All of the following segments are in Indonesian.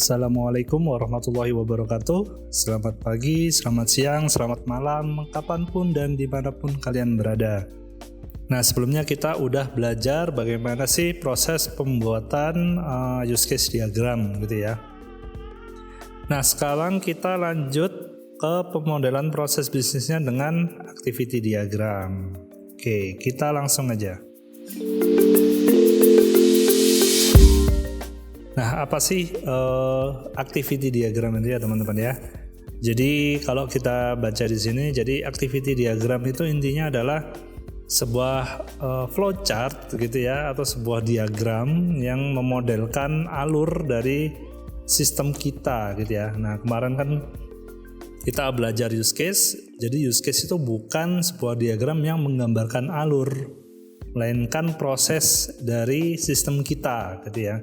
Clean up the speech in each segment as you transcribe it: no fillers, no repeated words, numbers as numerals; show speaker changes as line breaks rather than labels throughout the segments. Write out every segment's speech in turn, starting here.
Assalamualaikum warahmatullahi wabarakatuh. Selamat pagi, selamat siang, selamat malam, kapanpun dan dimanapun kalian berada. Nah, sebelumnya kita udah belajar bagaimana sih proses pembuatan use case diagram gitu ya. Nah, sekarang kita lanjut ke pemodelan proses bisnisnya dengan activity diagram. Oke, kita langsung aja. Nah, apa sih activity diagram itu ya teman-teman ya? Jadi kalau kita baca di sini, jadi activity diagram itu intinya adalah sebuah flowchart gitu ya, atau sebuah diagram yang memodelkan alur dari sistem kita gitu ya. Nah, kemarin kan kita belajar use case, jadi use case itu bukan sebuah diagram yang menggambarkan alur, melainkan proses dari sistem kita gitu ya.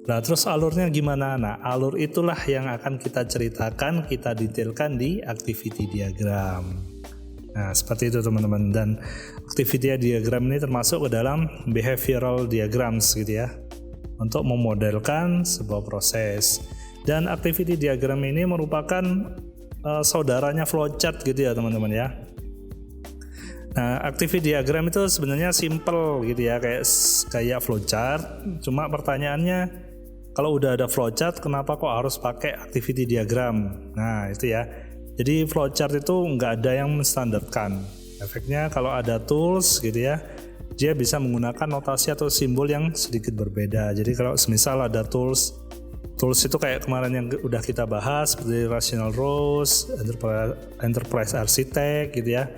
Nah, terus alurnya gimana? Nah, alur itulah yang akan kita ceritakan, kita detailkan di activity diagram. Nah, seperti itu teman-teman. Dan activity diagram ini termasuk ke dalam behavioral diagrams gitu ya, untuk memodelkan sebuah proses. Dan activity diagram ini merupakan saudaranya flowchart gitu ya teman-teman ya. Nah, activity diagram itu sebenarnya simple gitu ya, kayak flowchart. Cuma pertanyaannya, kalau udah ada flowchart, kenapa kok harus pakai activity diagram? Nah, itu ya. Jadi flowchart itu nggak ada yang menstandarkan. Efeknya kalau ada tools gitu ya, dia bisa menggunakan notasi atau simbol yang sedikit berbeda. Jadi kalau semisal ada tools itu kayak kemarin yang udah kita bahas, seperti Rational Rows, Enterprise Architect gitu ya,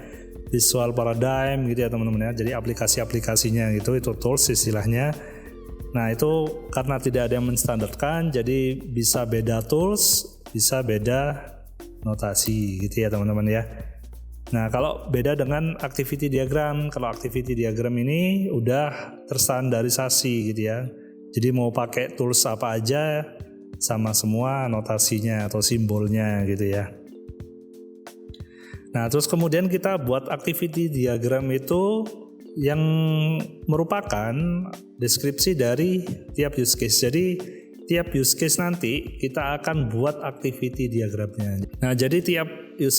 Visual Paradigm gitu ya teman-teman ya. Jadi aplikasi-aplikasinya gitu, itu tools istilahnya. Nah, itu karena tidak ada yang menstandarkan, jadi bisa beda tools, bisa beda notasi gitu ya teman-teman ya. Nah, kalau beda dengan activity diagram, kalau activity diagram ini udah terstandarisasi gitu ya. Jadi mau pakai tools apa aja sama semua notasinya atau simbolnya gitu ya. Nah, terus kemudian kita buat activity diagram itu yang merupakan deskripsi dari tiap use case. Jadi tiap use case nanti kita akan buat activity diagramnya. Nah, jadi tiap use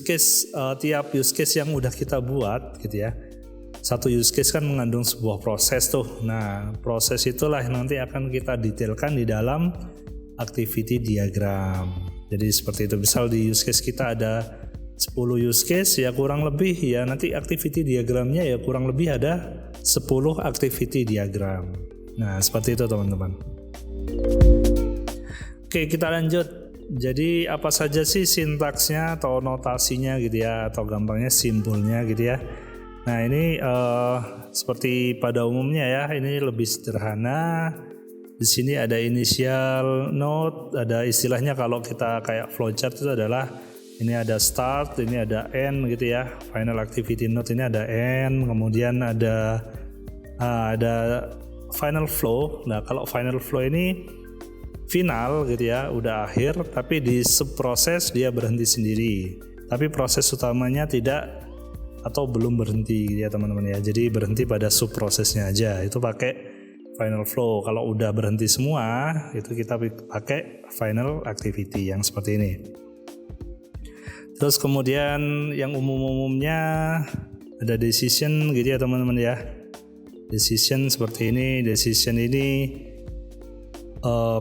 case yang udah kita buat gitu ya. Satu use case kan mengandung sebuah proses tuh. Nah, proses itulah yang nanti akan kita detailkan di dalam activity diagram. Jadi seperti itu. Misal di use case kita ada 10 use case, ya kurang lebih ya nanti activity diagramnya ya kurang lebih ada 10 activity diagram. Nah, seperti itu teman-teman. Oke, kita lanjut. Jadi apa saja sih sintaksnya atau notasinya gitu ya, atau gampangnya simbolnya gitu ya. Nah, ini seperti pada umumnya ya, ini lebih sederhana. Di sini ada initial node, ada istilahnya kalau kita kayak flowchart itu adalah ini ada start, ini ada end gitu ya. Final activity node ini ada end, kemudian ada final flow. Nah, kalau final flow ini final gitu ya, udah akhir, tapi di subproses dia berhenti sendiri. Tapi proses utamanya tidak atau belum berhenti gitu ya teman-teman ya. Jadi berhenti pada subprosesnya aja. Itu pakai final flow. Kalau udah berhenti semua, itu kita pakai final activity yang seperti ini. Terus kemudian yang umum-umumnya ada decision gitu ya teman-teman ya. Decision seperti ini, decision ini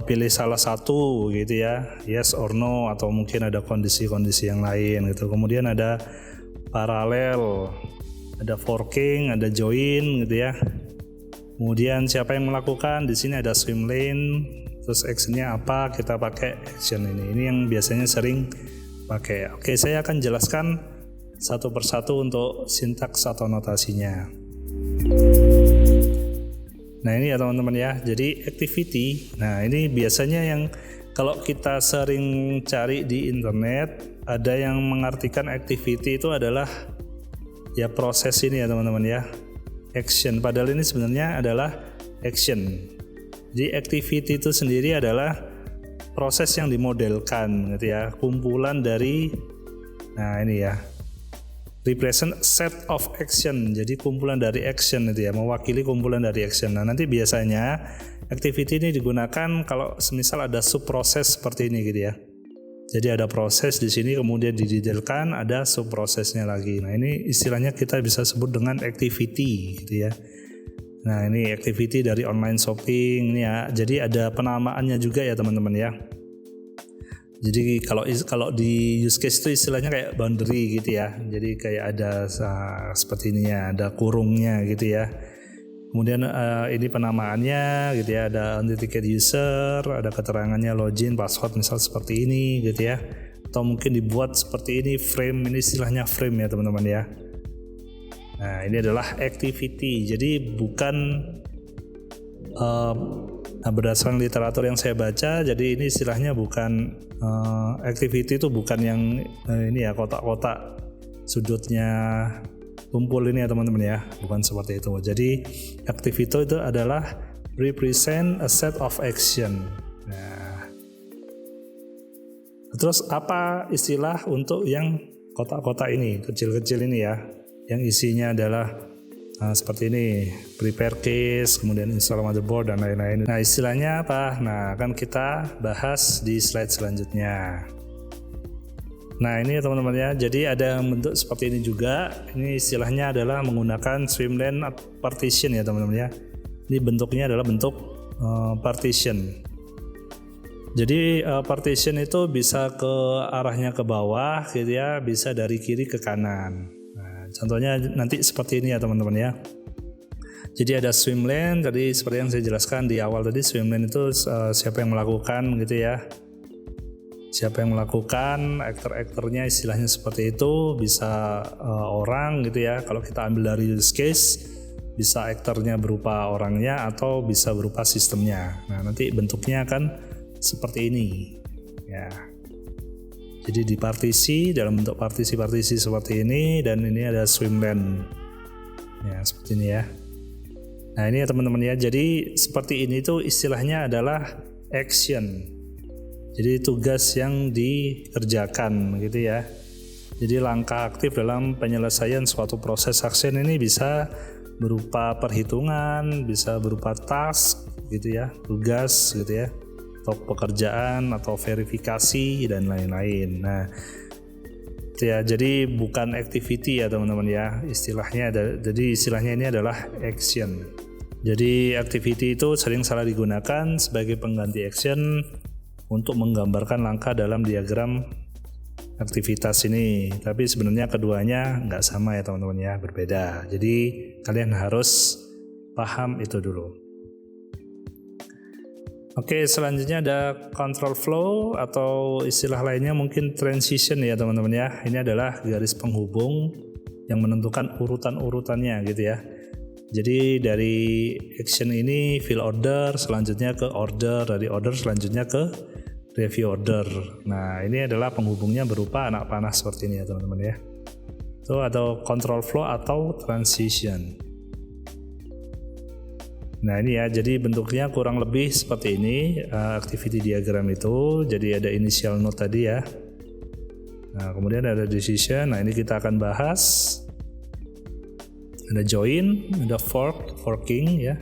pilih salah satu gitu ya, yes or no, atau mungkin ada kondisi-kondisi yang lain gitu. Kemudian ada paralel, ada forking, ada join gitu ya. Kemudian siapa yang melakukan, di sini ada swim lane, terus actionnya apa, kita pakai action ini. Ini yang biasanya sering pakai. Oke, saya akan jelaskan satu persatu untuk sintaks atau notasinya. Nah, ini ya teman-teman ya. Jadi activity. Nah, ini biasanya yang kalau kita sering cari di internet, ada yang mengartikan activity itu adalah ya proses ini ya teman-teman ya. Action. Padahal ini sebenarnya adalah action. Jadi activity itu sendiri adalah proses yang dimodelkan gitu ya, kumpulan dari, nah ini ya, represent set of action, jadi kumpulan dari action itu ya, mewakili kumpulan dari action. Nah, nanti biasanya activity ini digunakan kalau semisal ada subproses seperti ini gitu ya. Jadi ada proses di sini kemudian didetailkan, ada subprosesnya lagi. Nah ini istilahnya kita bisa sebut dengan activity gitu ya. Nah ini activity dari online shopping ini ya. Jadi ada penamaannya juga ya teman-teman ya. Jadi kalau di use case itu istilahnya kayak boundary gitu ya. Jadi kayak ada seperti ini ya, ada kurungnya gitu ya. Kemudian ini penamaannya gitu ya, ada authenticate user, ada keterangannya login, password misal seperti ini gitu ya. Atau mungkin dibuat seperti ini frame, ini istilahnya frame ya teman-teman ya. Nah ini adalah activity. Jadi bukan berdasarkan literatur yang saya baca, jadi ini istilahnya bukan activity itu bukan yang ini ya kotak-kotak sudutnya kumpul ini ya teman-teman ya, bukan seperti itu. Jadi activity itu adalah represent a set of action. Nah, terus apa istilah untuk yang kotak-kotak ini, kecil-kecil ini ya, yang isinya adalah seperti ini, prepare case, kemudian install motherboard dan lain-lain. Nah istilahnya apa? Nah akan kita bahas di slide selanjutnya. Nah ini ya teman-teman ya, jadi ada bentuk seperti ini juga. Ini istilahnya adalah menggunakan Swimlane partition ya teman-teman ya. Ini bentuknya adalah bentuk partition. Jadi partition itu bisa ke arahnya ke bawah gitu ya, bisa dari kiri ke kanan. Contohnya nanti seperti ini ya teman-teman ya. Jadi ada Swimlane, tadi seperti yang saya jelaskan di awal tadi, Swimlane itu siapa yang melakukan gitu ya. Siapa yang melakukan, aktor-aktornya istilahnya seperti itu, bisa orang gitu ya. Kalau kita ambil dari use case, bisa aktornya berupa orangnya atau bisa berupa sistemnya. Nah nanti bentuknya akan seperti ini ya. Jadi di partisi dalam bentuk partisi-partisi seperti ini, dan ini ada Swimlane ya seperti ini ya. Nah ini ya teman-teman ya, jadi seperti ini tuh istilahnya adalah action. Jadi tugas yang dikerjakan gitu ya. Jadi langkah aktif dalam penyelesaian suatu proses action ini bisa berupa perhitungan, bisa berupa task gitu ya, tugas gitu ya, atau pekerjaan atau verifikasi dan lain-lain. Nah, ya jadi bukan activity ya teman-teman ya, istilahnya jadi istilahnya ini adalah action. Jadi activity itu sering salah digunakan sebagai pengganti action untuk menggambarkan langkah dalam diagram aktivitas ini. Tapi sebenarnya keduanya nggak sama ya teman-teman ya, berbeda. Jadi kalian harus paham itu dulu. Oke, selanjutnya ada control flow atau istilah lainnya mungkin transition ya teman-teman ya. Ini adalah garis penghubung yang menentukan urutan-urutannya gitu ya. Jadi dari action ini fill order, selanjutnya ke order, dari order selanjutnya ke review order. Nah ini adalah penghubungnya berupa anak panah seperti ini ya teman-teman ya. Itu atau control flow atau transition. Nah ini ya, jadi bentuknya kurang lebih seperti ini activity diagram itu. Jadi ada initial node tadi ya. Nah kemudian ada decision. Nah ini kita akan bahas. Ada join, ada forking ya,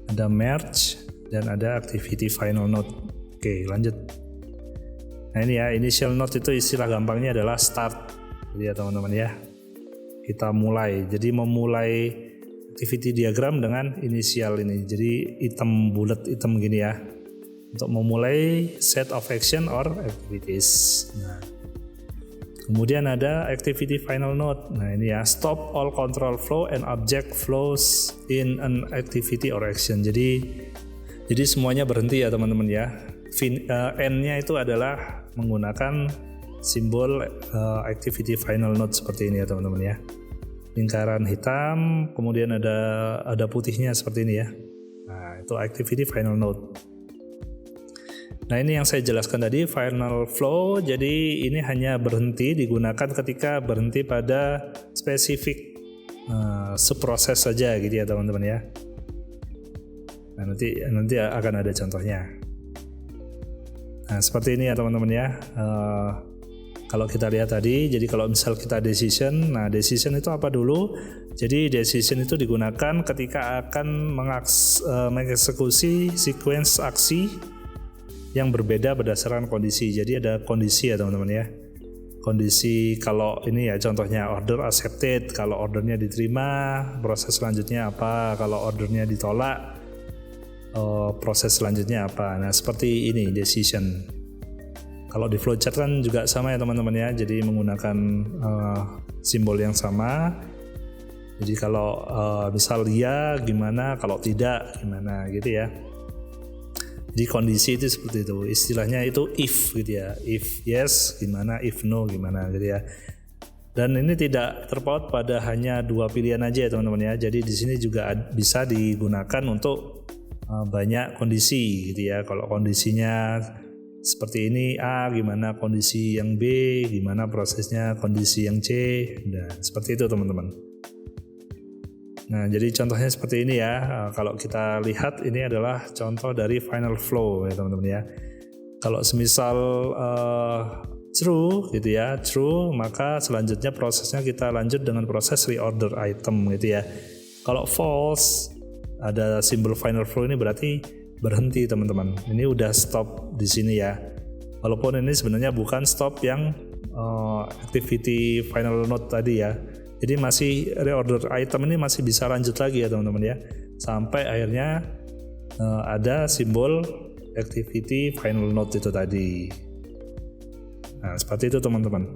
ada merge, dan ada activity final node. Oke lanjut. Nah ini ya, initial node itu istilah gampangnya adalah start. Jadi ya teman-teman ya, kita mulai. Jadi memulai activity diagram dengan inisial ini, jadi hitam bulat hitam gini ya, untuk memulai set of action or activities. Nah, kemudian ada activity final node. Nah ini ya, stop all control flow and object flows in an activity or action. Jadi semuanya berhenti ya teman-teman ya. N-nya itu adalah menggunakan simbol activity final node seperti ini ya teman-teman ya. Lingkaran hitam, kemudian ada putihnya seperti ini ya. Nah, itu activity final node. Nah, ini yang saya jelaskan tadi, final flow. Jadi ini hanya berhenti digunakan ketika berhenti pada spesifik subproses saja gitu ya teman-teman ya. Nah, nanti akan ada contohnya. Nah, seperti ini ya teman-teman ya. Kalau kita lihat tadi, jadi kalau misal kita decision, nah decision itu apa dulu? Jadi decision itu digunakan ketika akan mengeksekusi sequence aksi yang berbeda berdasarkan kondisi. Jadi ada kondisi ya teman-teman ya. Kondisi kalau ini ya contohnya order accepted, kalau ordernya diterima, proses selanjutnya apa? Kalau ordernya ditolak, proses selanjutnya apa? Nah seperti ini decision. Kalau di flowchart kan juga sama ya teman-teman ya, jadi menggunakan simbol yang sama. Jadi kalau misal ya gimana, kalau tidak gimana gitu ya. Jadi kondisi itu seperti itu, istilahnya itu if gitu ya, if yes gimana, if no gimana gitu ya. Dan ini tidak terpaut pada hanya dua pilihan aja ya teman-teman ya, jadi di sini juga bisa digunakan untuk banyak kondisi gitu ya. Kalau kondisinya seperti ini A, gimana kondisi yang B, gimana prosesnya kondisi yang C, dan seperti itu teman-teman. Nah jadi contohnya seperti ini ya. Kalau kita lihat ini adalah contoh dari final flow ya teman-teman ya. Kalau semisal true gitu ya, true, maka selanjutnya prosesnya kita lanjut dengan proses reorder item gitu ya. Kalau false, ada simbol final flow ini berarti berhenti teman-teman. Ini udah stop di sini ya. Walaupun ini sebenarnya bukan stop yang activity final node tadi ya. Jadi masih reorder item ini masih bisa lanjut lagi ya teman-teman ya. Sampai akhirnya ada simbol activity final node itu tadi. Nah, seperti itu teman-teman.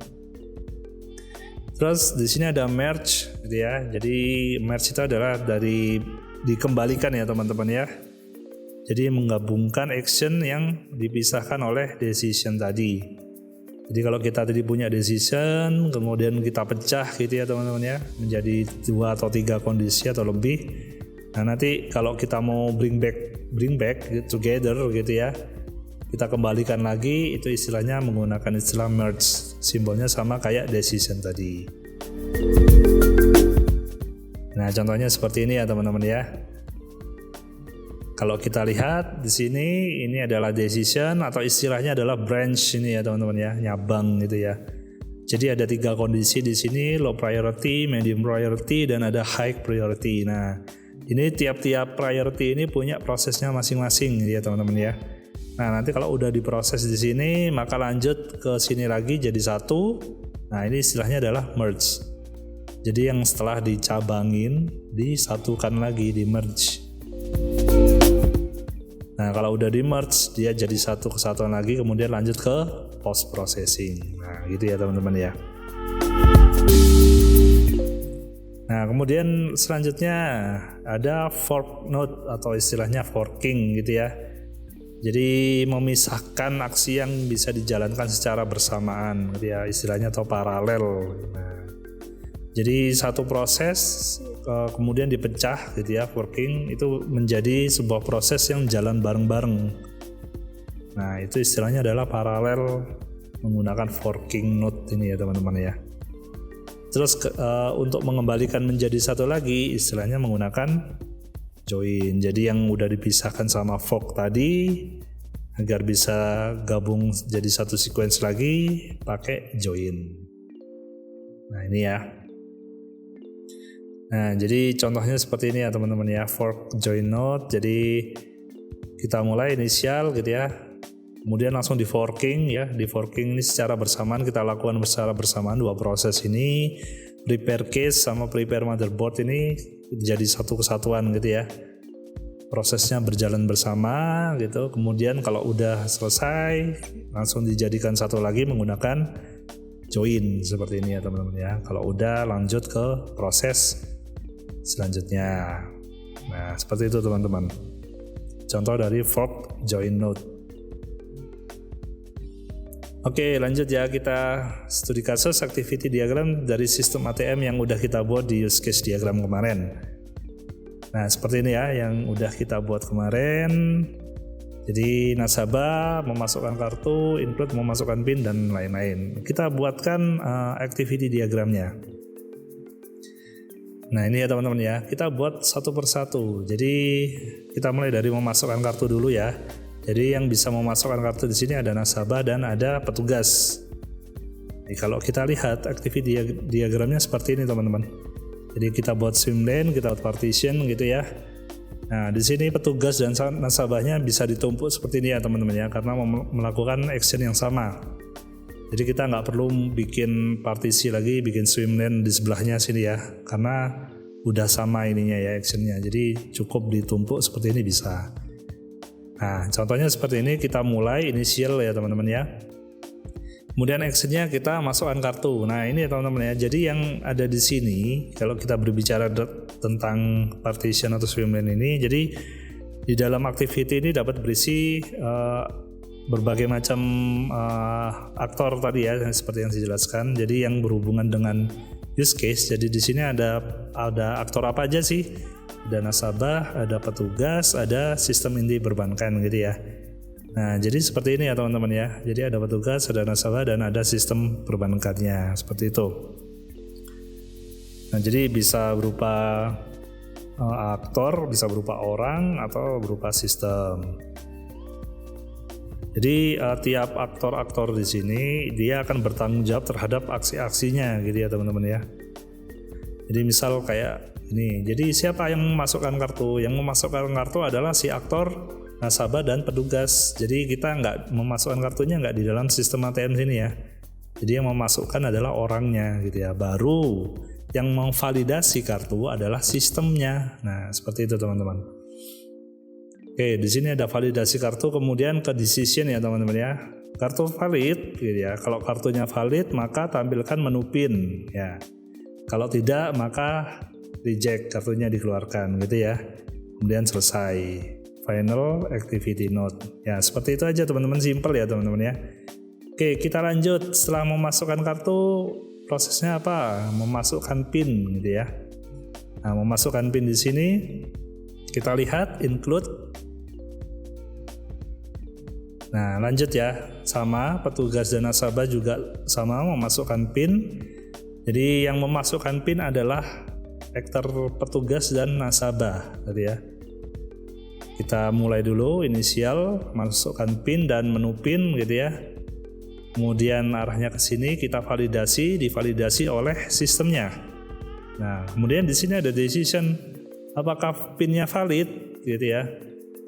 Terus di sini ada merge gitu ya. Jadi merge itu adalah dari dikembalikan ya teman-teman ya. Jadi menggabungkan action yang dipisahkan oleh decision tadi. Jadi kalau kita tadi punya decision, kemudian kita pecah gitu ya teman-teman ya, menjadi 2 atau 3 kondisi atau lebih. Nah nanti kalau kita mau bring back together gitu ya, kita kembalikan lagi, itu istilahnya menggunakan istilah merge. Simbolnya sama kayak decision tadi. Nah contohnya seperti ini ya teman-teman ya. Kalau kita lihat di sini, ini adalah decision atau istilahnya adalah branch ini ya teman-teman ya, nyabang gitu ya. Jadi ada 3 kondisi di sini, low priority, medium priority, dan ada high priority. Nah, ini tiap-tiap priority ini punya prosesnya masing-masing ya teman-teman ya. Nah, nanti kalau udah diproses di sini, maka lanjut ke sini lagi jadi satu. Nah, ini istilahnya adalah merge. Jadi yang setelah dicabangin, disatukan lagi, di merge. Nah kalau udah di merge dia jadi satu kesatuan lagi, kemudian lanjut ke post processing. Nah gitu ya teman-teman ya. Nah kemudian selanjutnya ada fork node atau istilahnya forking gitu ya. Jadi memisahkan aksi yang bisa dijalankan secara bersamaan gitu ya, istilahnya atau paralel. Nah, jadi satu proses kemudian dipecah gitu ya, forking itu menjadi sebuah proses yang jalan bareng-bareng. Nah itu istilahnya adalah paralel menggunakan forking node ini ya teman-teman ya. Terus untuk mengembalikan menjadi satu lagi istilahnya menggunakan join. Jadi yang udah dipisahkan sama fork tadi agar bisa gabung jadi satu sequence lagi pakai join. Nah ini ya. Nah, jadi contohnya seperti ini ya teman-teman ya, fork join node. Jadi kita mulai inisial gitu ya. Kemudian langsung di forking ya. Di forking ini secara bersamaan kita lakukan secara bersamaan 2 proses ini. Prepare case sama prepare motherboard ini jadi satu kesatuan gitu ya. Prosesnya berjalan bersama gitu. Kemudian kalau udah selesai langsung dijadikan satu lagi menggunakan join seperti ini ya teman-teman ya. Kalau udah lanjut ke proses selanjutnya. Nah seperti itu teman-teman, contoh dari fork join node. Oke lanjut ya, kita studi kasus activity diagram dari sistem ATM yang udah kita buat di use case diagram kemarin. Nah seperti ini ya yang udah kita buat kemarin. Jadi nasabah memasukkan kartu, include memasukkan PIN dan lain-lain. Kita buatkan activity diagramnya. Nah ini ya teman-teman ya, kita buat satu persatu. Jadi kita mulai dari memasukkan kartu dulu ya. Jadi yang bisa memasukkan kartu di sini ada nasabah dan ada petugas. Jadi kalau kita lihat activity diagramnya seperti ini teman-teman. Jadi kita buat swim lane, kita buat partition gitu ya. Nah di sini petugas dan nasabahnya bisa ditumpuk seperti ini ya teman-teman ya, karena melakukan action yang sama. Jadi kita nggak perlu bikin partisi lagi, bikin swim lane di sebelahnya sini ya, karena udah sama ininya ya actionnya. Jadi cukup ditumpuk seperti ini bisa. Nah contohnya seperti ini, kita mulai initial ya teman-teman ya. Kemudian actionnya kita masukkan kartu. Nah ini ya teman-teman ya. Jadi yang ada di sini kalau kita berbicara tentang partition atau swim lane ini, jadi di dalam activity ini dapat berisi berbagai macam aktor tadi ya, seperti yang dijelaskan. Jadi yang berhubungan dengan use case. Jadi di sini ada aktor apa aja sih? Ada nasabah, ada petugas, ada sistem inti perbankan gitu ya. Nah, jadi seperti ini ya teman-teman ya. Jadi ada petugas, ada nasabah, dan ada sistem perbankannya, seperti itu. Nah, jadi bisa berupa aktor, bisa berupa orang, atau berupa sistem. Jadi tiap aktor-aktor di sini dia akan bertanggung jawab terhadap aksi-aksinya, gitu ya teman-teman ya. Jadi misal kayak ini. Jadi siapa yang memasukkan kartu? Yang memasukkan kartu adalah si aktor, nasabah, dan petugas. Jadi kita nggak memasukkan kartunya nggak di dalam sistem ATM sini ya. Jadi yang memasukkan adalah orangnya gitu ya. Baru yang memvalidasi kartu adalah sistemnya. Nah seperti itu teman-teman. Oke, di sini ada validasi kartu, kemudian ke decision ya teman-teman ya. Kartu valid gitu ya. Kalau kartunya valid maka tampilkan menu PIN ya. Kalau tidak maka reject, kartunya dikeluarkan gitu ya. Kemudian selesai. Final activity note. Ya, seperti itu aja teman-teman, simple ya teman-teman ya. Oke, kita lanjut. Setelah memasukkan kartu, prosesnya apa? Memasukkan PIN gitu ya. Nah, memasukkan PIN di sini kita lihat include. Nah, lanjut ya. Sama petugas dan nasabah juga sama memasukkan PIN. Jadi yang memasukkan PIN adalah aktor petugas dan nasabah gitu ya. Kita mulai dulu inisial, masukkan PIN dan menu PIN gitu ya. Kemudian arahnya ke sini, kita divalidasi oleh sistemnya. Nah, kemudian di sini ada decision, apakah PIN-nya valid gitu ya.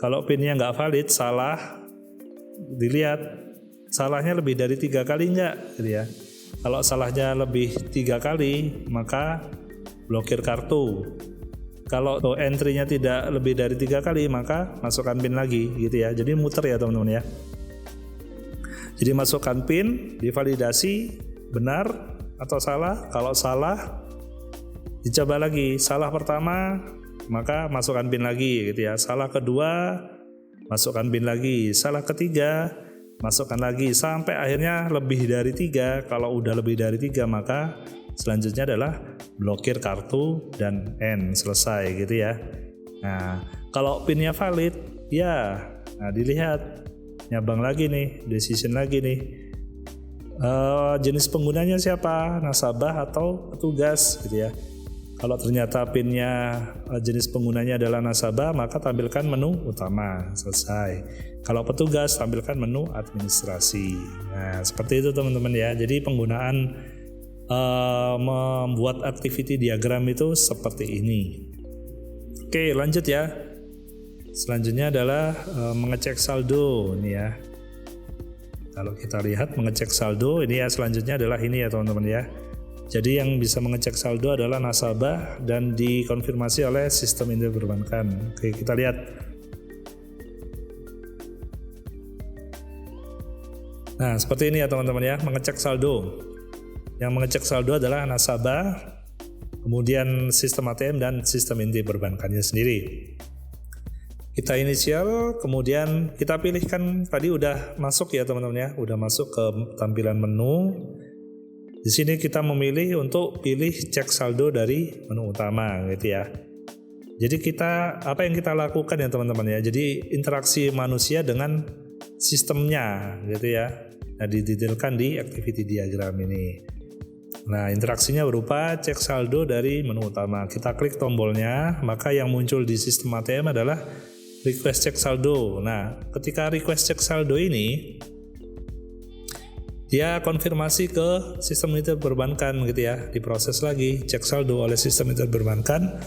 Kalau PIN-nya nggak valid, salah, dilihat salahnya lebih dari 3 kali nggak gitu ya. Kalau salahnya lebih 3 kali, maka blokir kartu. Kalau entry-nya tidak lebih dari 3 kali, maka masukkan PIN lagi gitu ya. Jadi muter ya teman-teman ya. Jadi masukkan PIN, divalidasi benar atau salah. Kalau salah, dicoba lagi. Salah pertama, maka masukkan PIN lagi gitu ya. Salah kedua, masukkan PIN lagi. Salah ketiga, masukkan lagi. Sampai akhirnya lebih dari 3. Kalau udah lebih dari 3, maka selanjutnya adalah blokir kartu dan end, selesai gitu ya. Nah, kalau PIN-nya valid, ya, nah dilihat, nyabang lagi nih, decision lagi nih. Jenis penggunanya siapa? Nasabah atau petugas gitu ya. Kalau ternyata PIN-nya jenis penggunanya adalah nasabah, maka tampilkan menu utama, selesai. Kalau petugas, tampilkan menu administrasi. Nah, seperti itu teman-teman ya. Jadi penggunaan membuat activity diagram itu seperti ini. Oke, lanjut ya. Selanjutnya adalah mengecek saldo ini ya. Kalau kita lihat mengecek saldo ini ya, selanjutnya adalah ini ya teman-teman ya. Jadi yang bisa mengecek saldo adalah nasabah dan dikonfirmasi oleh sistem inti perbankan. Oke, kita lihat. Nah, seperti ini ya teman-teman ya, mengecek saldo. Yang mengecek saldo adalah nasabah, kemudian sistem ATM dan sistem inti perbankannya sendiri. Kita inisial, kemudian kita pilihkan, tadi udah masuk ya teman-teman ya, udah masuk ke tampilan menu. Di sini kita memilih untuk pilih cek saldo dari menu utama gitu ya. Jadi apa yang kita lakukan ya teman-teman ya, jadi interaksi manusia dengan sistemnya gitu ya. Nah, didetailkan di activity diagram ini. Nah, interaksinya berupa cek saldo dari menu utama. Kita klik tombolnya, maka yang muncul di sistem ATM adalah request cek saldo. Nah, ketika request cek saldo ini, dia konfirmasi ke sistem unit perbankan gitu ya, diproses lagi, cek saldo oleh sistem unit perbankan.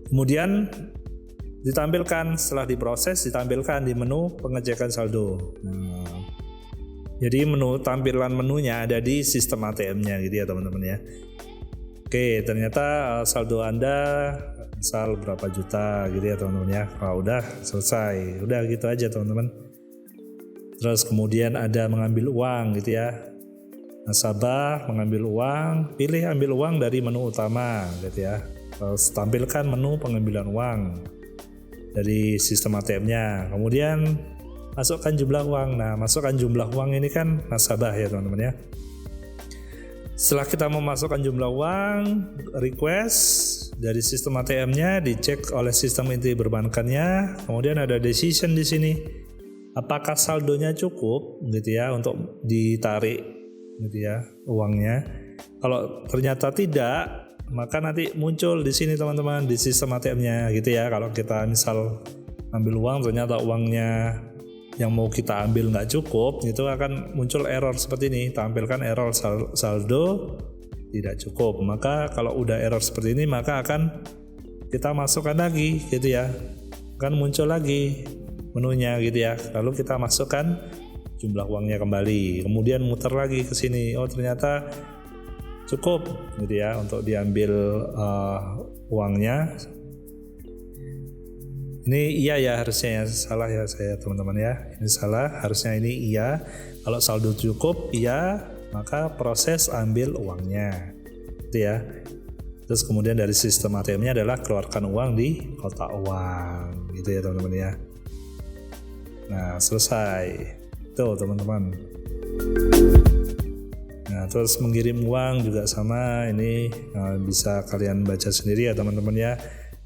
Kemudian ditampilkan, setelah diproses ditampilkan di menu pengecekan saldo. Jadi tampilan menunya ada di sistem ATM-nya gitu ya teman-teman ya. Oke, ternyata saldo Anda misal berapa juta gitu ya teman-teman ya. Udah selesai, udah gitu aja teman-teman. Terus kemudian ada mengambil uang gitu ya. Nasabah mengambil uang, pilih ambil uang dari menu utama gitu ya. Terus tampilkan menu pengambilan uang dari sistem ATM-nya. Kemudian masukkan jumlah uang. Nah, masukkan jumlah uang ini kan nasabah ya teman-teman ya. Setelah kita memasukkan jumlah uang, request dari sistem ATM-nya dicek oleh sistem inti perbankannya. Kemudian ada decision di sini. Apakah saldonya cukup gitu ya untuk ditarik gitu ya uangnya. Kalau ternyata tidak, maka nanti muncul di sini teman-teman di sistem ATM-nya gitu ya. Kalau kita misal ambil uang ternyata uangnya yang mau kita ambil nggak cukup, itu akan muncul error seperti ini, tampilkan error saldo tidak cukup. Maka kalau udah error seperti ini maka akan kita masukkan lagi gitu ya, akan muncul lagi menunya gitu ya. Lalu kita masukkan jumlah uangnya kembali, kemudian muter lagi ke sini. Oh ternyata cukup gitu ya untuk diambil uangnya. Ini iya ya harusnya ya, salah ya saya teman-teman ya. Ini salah, harusnya ini iya. Kalau saldo cukup iya, maka proses ambil uangnya. Gitu ya. Terus kemudian dari sistem ATM-nya adalah keluarkan uang di kotak uang. Gitu ya teman-teman ya. Nah, selesai. Tuh teman-teman. Nah, terus mengirim uang juga sama, ini bisa kalian baca sendiri ya teman-teman ya.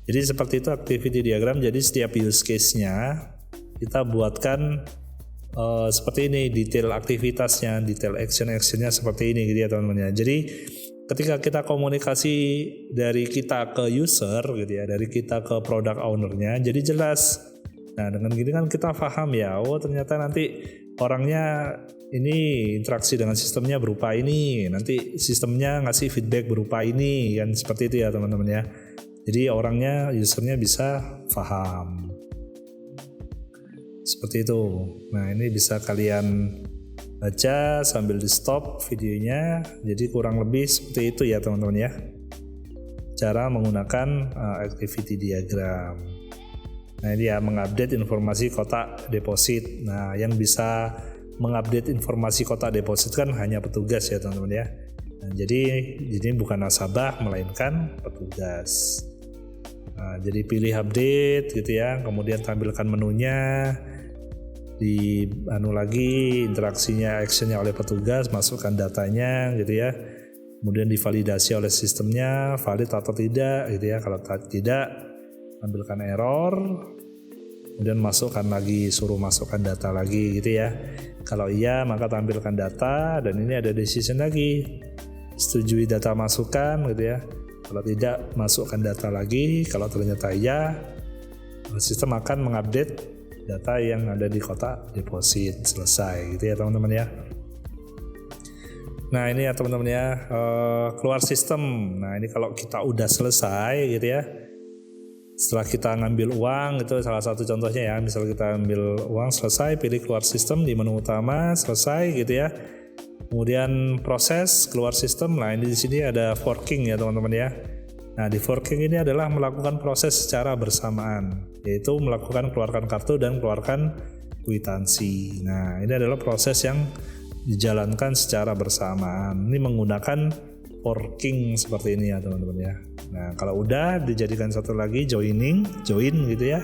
Jadi seperti itu activity diagram. Jadi setiap use case-nya kita buatkan seperti ini, detail aktivitasnya, detail action-actionnya seperti ini gitu ya teman-teman ya. Jadi ketika kita komunikasi dari kita ke user gitu ya, dari kita ke product owner-nya, jadi jelas. Nah dengan gini kan kita paham ya, oh ternyata nanti orangnya ini interaksi dengan sistemnya berupa ini, nanti sistemnya ngasih feedback berupa ini, kan seperti itu ya teman-teman ya. Jadi orangnya, usernya bisa paham. Seperti itu. Nah ini bisa kalian baca sambil di stop videonya. Jadi kurang lebih seperti itu ya teman-teman ya. Cara menggunakan activity diagram. Nah ini ya mengupdate informasi kotak deposit. Nah yang bisa mengupdate informasi kotak deposit kan hanya petugas ya teman-teman ya. Nah, jadi bukan nasabah melainkan petugas. Nah, jadi pilih update gitu ya, kemudian tampilkan menunya, di lagi interaksinya, actionnya oleh petugas, masukkan datanya gitu ya, kemudian divalidasi oleh sistemnya valid atau tidak gitu ya. Kalau tidak, tampilkan error, kemudian masukkan lagi, suruh masukkan data lagi gitu ya. Kalau iya maka tampilkan data, dan ini ada decision lagi, setujui data masukan gitu ya. Kalau tidak, masukkan data lagi. Kalau ternyata iya, sistem akan mengupdate data yang ada di kotak deposit. Selesai gitu ya teman-teman ya. Nah ini ya teman-teman ya, keluar sistem. Nah ini kalau kita udah selesai gitu ya, setelah kita ngambil uang, itu salah satu contohnya ya. Misal kita ambil uang selesai, pilih keluar sistem di menu utama, selesai gitu ya. Kemudian proses keluar sistem. Nah ini di sini ada forking ya teman-teman ya. Nah di forking ini adalah melakukan proses secara bersamaan, yaitu melakukan keluarkan kartu dan keluarkan kwitansi. Nah ini adalah proses yang dijalankan secara bersamaan. Ini menggunakan forking seperti ini ya teman-teman ya. Nah kalau udah dijadikan satu lagi join gitu ya.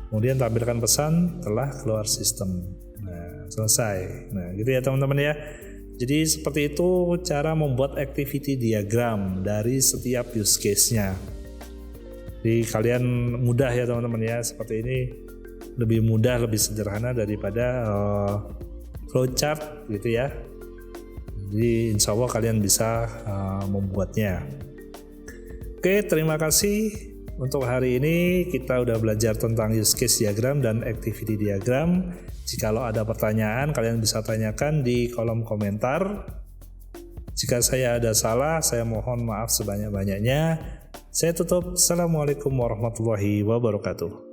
Kemudian tampilkan pesan telah keluar sistem. Nah selesai. Nah gitu ya teman-teman ya. Jadi seperti itu cara membuat activity diagram dari setiap use case-nya. Jadi kalian mudah ya teman-teman ya, seperti ini lebih mudah, lebih sederhana daripada flowchart gitu ya. Jadi insya Allah kalian bisa membuatnya. Oke, terima kasih Untuk hari ini kita udah belajar tentang use case diagram dan activity diagram. Jikalau ada pertanyaan, kalian bisa tanyakan di kolom komentar. Jika saya ada salah, saya mohon maaf sebanyak-banyaknya. Saya tutup. Assalamualaikum warahmatullahi wabarakatuh.